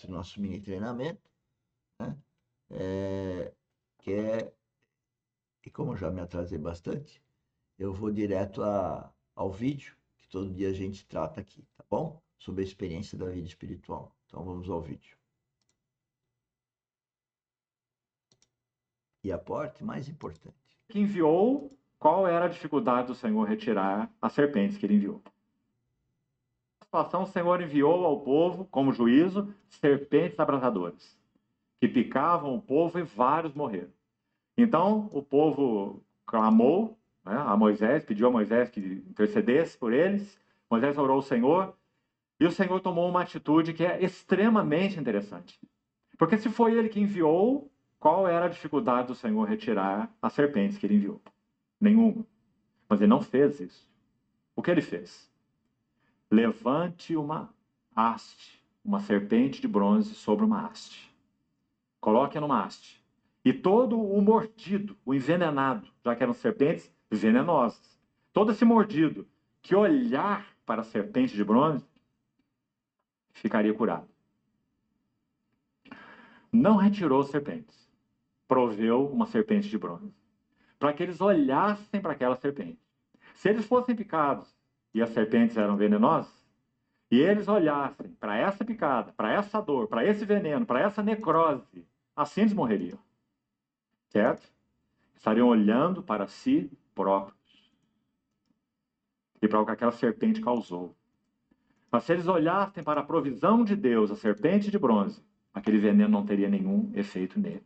do nosso mini treinamento, né? É, que é, e como eu já me atrasei bastante, eu vou direto ao vídeo, que todo dia a gente trata aqui, tá bom? Sobre a experiência da vida espiritual. Então vamos ao vídeo. E a parte mais importante. Que enviou, qual era a dificuldade do Senhor retirar as serpentes que ele enviou? A situação, o Senhor enviou ao povo, como juízo, serpentes abrasadoras, que picavam o povo e vários morreram. Então, o povo clamou, né, a Moisés, pediu a Moisés que intercedesse por eles. Moisés orou ao Senhor, e o Senhor tomou uma atitude que é extremamente interessante. Porque se foi ele que enviou, qual era a dificuldade do Senhor retirar as serpentes que ele enviou? Nenhuma. Mas ele não fez isso. O que ele fez? Levante uma haste, uma serpente de bronze sobre uma haste. Coloque-a numa haste. E todo o mordido, o envenenado, já que eram serpentes venenosas, todo esse mordido que olhar para a serpente de bronze ficaria curado. Não retirou as serpentes. Proveu uma serpente de bronze. Para que eles olhassem para aquela serpente. Se eles fossem picados e as serpentes eram venenosas, e eles olhassem para essa picada, para essa dor, para esse veneno, para essa necrose, assim eles morreriam. Certo? Estariam olhando para si próprios e para o que aquela serpente causou. Mas se eles olhassem para a provisão de Deus, a serpente de bronze, aquele veneno não teria nenhum efeito nele.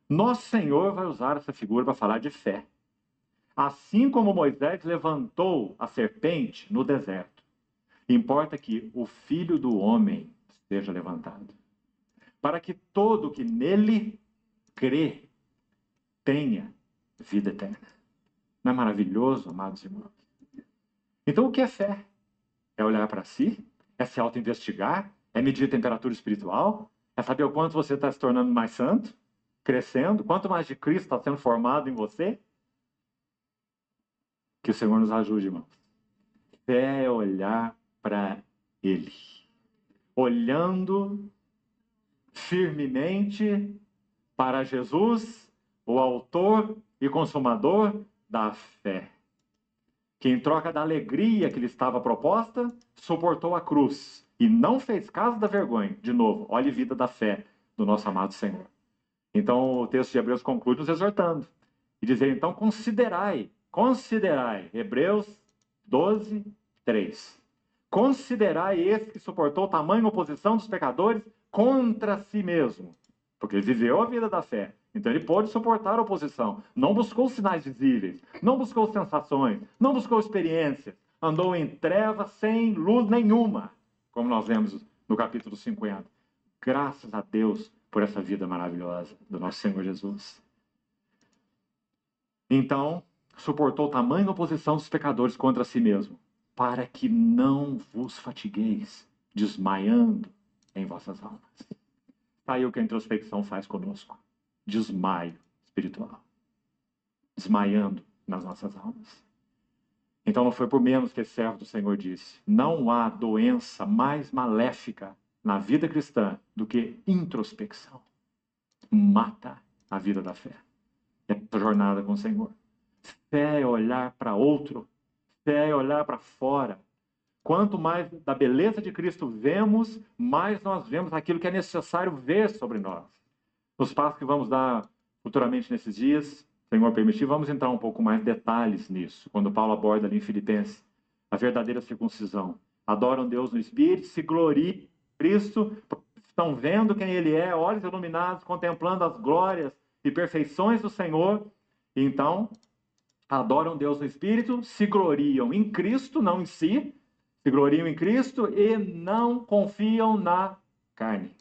Nosso Senhor vai usar essa figura para falar de fé. Assim como Moisés levantou a serpente no deserto, importa que o Filho do Homem seja levantado, para que todo que nele crê tenha vida eterna. Não é maravilhoso, amados irmãos? Então, o que é fé? É olhar para si? É se auto-investigar? É medir a temperatura espiritual? É saber o quanto você está se tornando mais santo? Crescendo? Quanto mais de Cristo está sendo formado em você? Que o Senhor nos ajude, irmãos. Fé é olhar para Ele. Olhando firmemente para Jesus, o autor e consumador da fé, que em troca da alegria que lhe estava proposta, suportou a cruz e não fez caso da vergonha. De novo, olhe a vida da fé do nosso amado Senhor. Então o texto de Hebreus conclui nos exortando e dizer, então considerai, Hebreus 12, 3. Considerai esse que suportou tamanha oposição dos pecadores contra si mesmo, porque ele viveu a vida da fé. Então ele pôde suportar a oposição. Não buscou sinais visíveis, não buscou sensações, não buscou experiências. Andou em trevas sem luz nenhuma, como nós vemos no capítulo 50. Graças a Deus por essa vida maravilhosa do nosso Senhor Jesus. Então, suportou tamanha oposição dos pecadores contra si mesmo, para que não vos fatigueis, desmaiando em vossas almas. Está aí o que a introspecção faz conosco. Desmaio espiritual. Desmaiando nas nossas almas. Então não foi por menos que esse servo do Senhor disse, não há doença mais maléfica na vida cristã do que introspecção. Mata a vida da fé. É a jornada com o Senhor. Fé é olhar para outro. Fé é olhar para fora. Quanto mais da beleza de Cristo vemos, mais nós vemos aquilo que é necessário ver sobre nós. Nos passos que vamos dar futuramente nesses dias, Senhor permitir, vamos entrar um pouco mais detalhes nisso. Quando Paulo aborda ali em Filipenses a verdadeira circuncisão. Adoram Deus no Espírito, se gloriam em Cristo, estão vendo quem Ele é, olhos iluminados, contemplando as glórias e perfeições do Senhor. Então, adoram Deus no Espírito, se gloriam em Cristo, não em si, se gloriam em Cristo e não confiam na carne.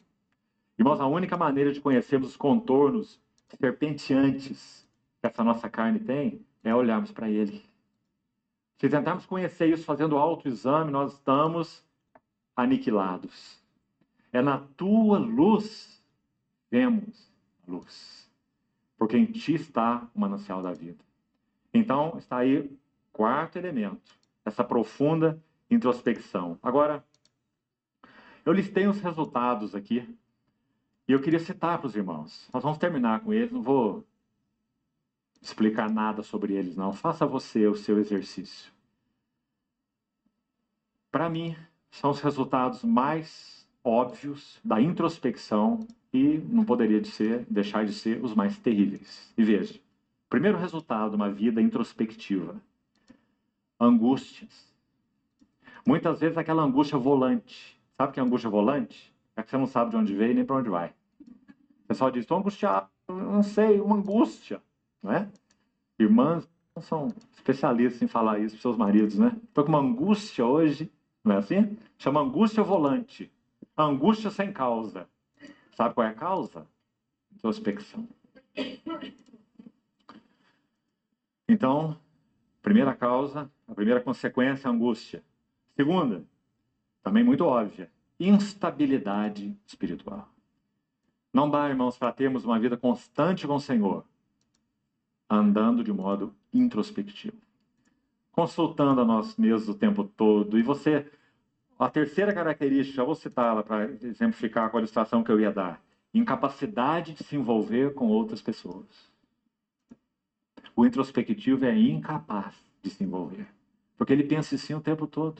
Irmãos, a única maneira de conhecermos os contornos serpenteantes que essa nossa carne tem é olharmos para Ele. Se tentarmos conhecer isso fazendo autoexame, nós estamos aniquilados. É na tua luz vemos a luz, porque em ti está o manancial da vida. Então, está aí o quarto elemento, essa profunda introspecção. Agora, Eu listei os resultados aqui e eu queria citar para os irmãos. Nós vamos terminar com eles, não vou explicar nada sobre eles, não. Faça você o seu exercício. Para mim, são os resultados mais óbvios da introspecção e não poderia deixar de ser os mais terríveis. E veja, primeiro resultado de uma vida introspectiva: angústias. Muitas vezes aquela angústia volante. Sabe o que é angústia volante? É que você não sabe de onde veio nem para onde vai. O pessoal diz, estou angustiado, não sei, uma angústia, não é? Irmãs são especialistas em falar isso para seus maridos, né? Estou com uma angústia hoje, não é assim? Chama angústia volante. Angústia sem causa. Sabe qual é a causa? Introspecção. Então, primeira causa, a primeira consequência é a angústia. Segunda, também muito óbvia, instabilidade espiritual. Não dá, irmãos, para termos uma vida constante com o Senhor, andando de modo introspectivo, consultando a nós mesmos o tempo todo. E você, a terceira característica, eu vou citá-la para exemplificar com a ilustração que eu ia dar: incapacidade de se envolver com outras pessoas. O introspectivo é incapaz de se envolver, porque ele pensa em si o tempo todo.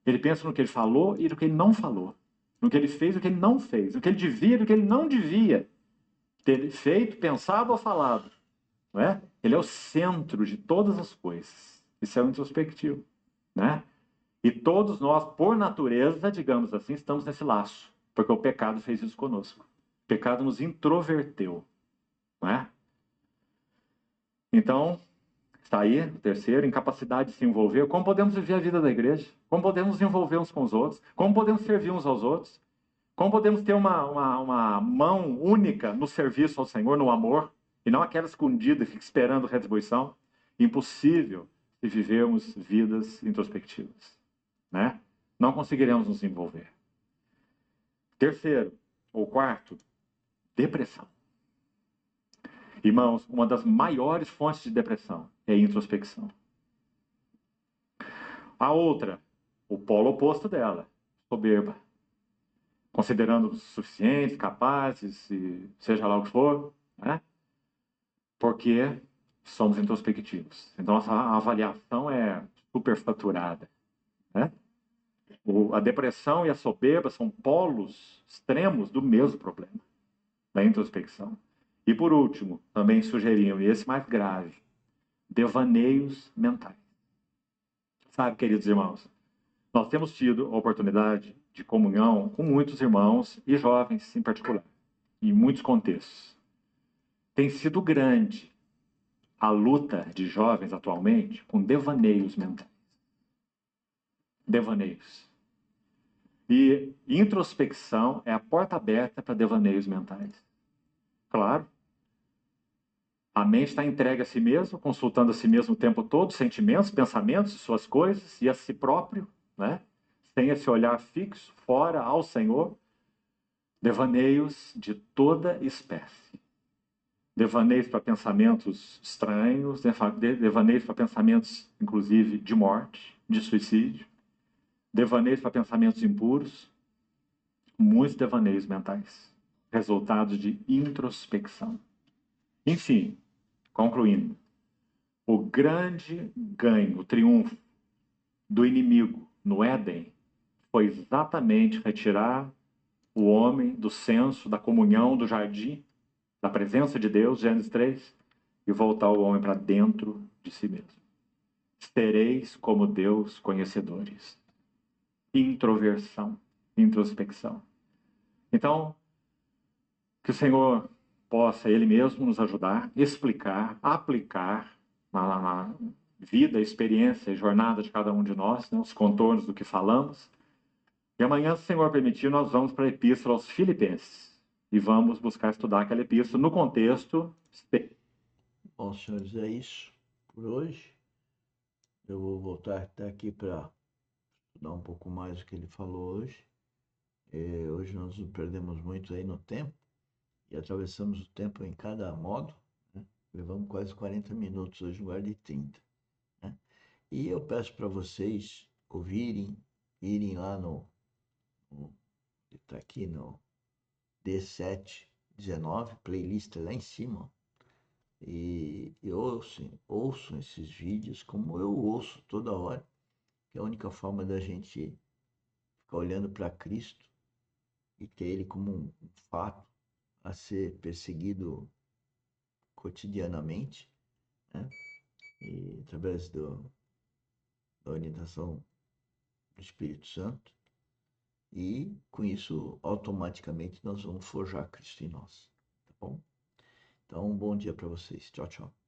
Ele pensa no que ele falou e no que ele não falou, no que ele fez e no que ele não fez, no que ele devia e no que ele não devia ter feito, pensado ou falado. Não é? Ele é o centro de todas as coisas. Isso é o introspectivo. Né? E todos nós, por natureza, digamos assim, estamos nesse laço, porque o pecado fez isso conosco. O pecado nos introverteu. Não é? Então, está aí o terceiro, incapacidade de se envolver. Como podemos viver a vida da igreja? Como podemos nos envolver uns com os outros? Como podemos servir uns aos outros? Como podemos ter uma mão única no serviço ao Senhor, no amor, e não aquela escondida e fica esperando retribuição? Impossível se vivermos vidas introspectivas. Né? Não conseguiremos nos envolver. Terceiro, ou quarto, depressão. Irmãos, uma das maiores fontes de depressão é a introspecção. A outra, o polo oposto dela, soberba. Considerando-nos suficientes, capazes, e seja lá o que for, né? Porque somos introspectivos. Então, a avaliação é superfaturada. Né? A depressão e a soberba são polos extremos do mesmo problema, da introspecção. E, por último, também sugeriam, e esse mais grave, devaneios mentais. Sabe, queridos irmãos, nós temos tido a oportunidade de comunhão com muitos irmãos e jovens em particular, em muitos contextos. Tem sido grande a luta de jovens atualmente com devaneios mentais. Devaneios. E introspecção é a porta aberta para devaneios mentais. Claro, a mente está entregue a si mesmo, consultando a si mesmo o tempo todo, sentimentos, pensamentos, suas coisas, e a si próprio, né? Sem esse olhar fixo, fora ao Senhor. Devaneios de toda espécie. Devaneios para pensamentos estranhos, devaneios para pensamentos, inclusive, de morte, de suicídio, devaneios para pensamentos impuros, muitos devaneios mentais, resultados de introspecção. Enfim, concluindo, o grande ganho, o triunfo do inimigo no Éden foi exatamente retirar o homem do senso, da comunhão, do jardim, da presença de Deus, Gênesis 3, e voltar o homem para dentro de si mesmo. Sereis como Deus conhecedores. Introversão, introspecção. Então, que o Senhor possa Ele mesmo nos ajudar, explicar, aplicar na vida, experiência e jornada de cada um de nós, né, os contornos do que falamos. E amanhã, se o Senhor permitir, nós vamos para a Epístola aos Filipenses. E vamos buscar estudar aquela epístola no contexto. Bom, senhores, é isso por hoje. Eu vou voltar até aqui para estudar um pouco mais o que ele falou hoje. Hoje nós nos perdemos muito aí no tempo e atravessamos o tempo em cada modo. Né? Levamos quase 40 minutos hoje no lugar de 30. Né? E eu peço para vocês ouvirem, irem lá no Está aqui no D719, playlist lá em cima. E ouçam esses vídeos como eu ouço toda hora, que é a única forma da gente ficar olhando para Cristo e ter Ele como um fato a ser perseguido cotidianamente, né? E através da orientação do Espírito Santo. E com isso, automaticamente, nós vamos forjar Cristo em nós. Tá bom? Então, um bom dia para vocês. Tchau, tchau.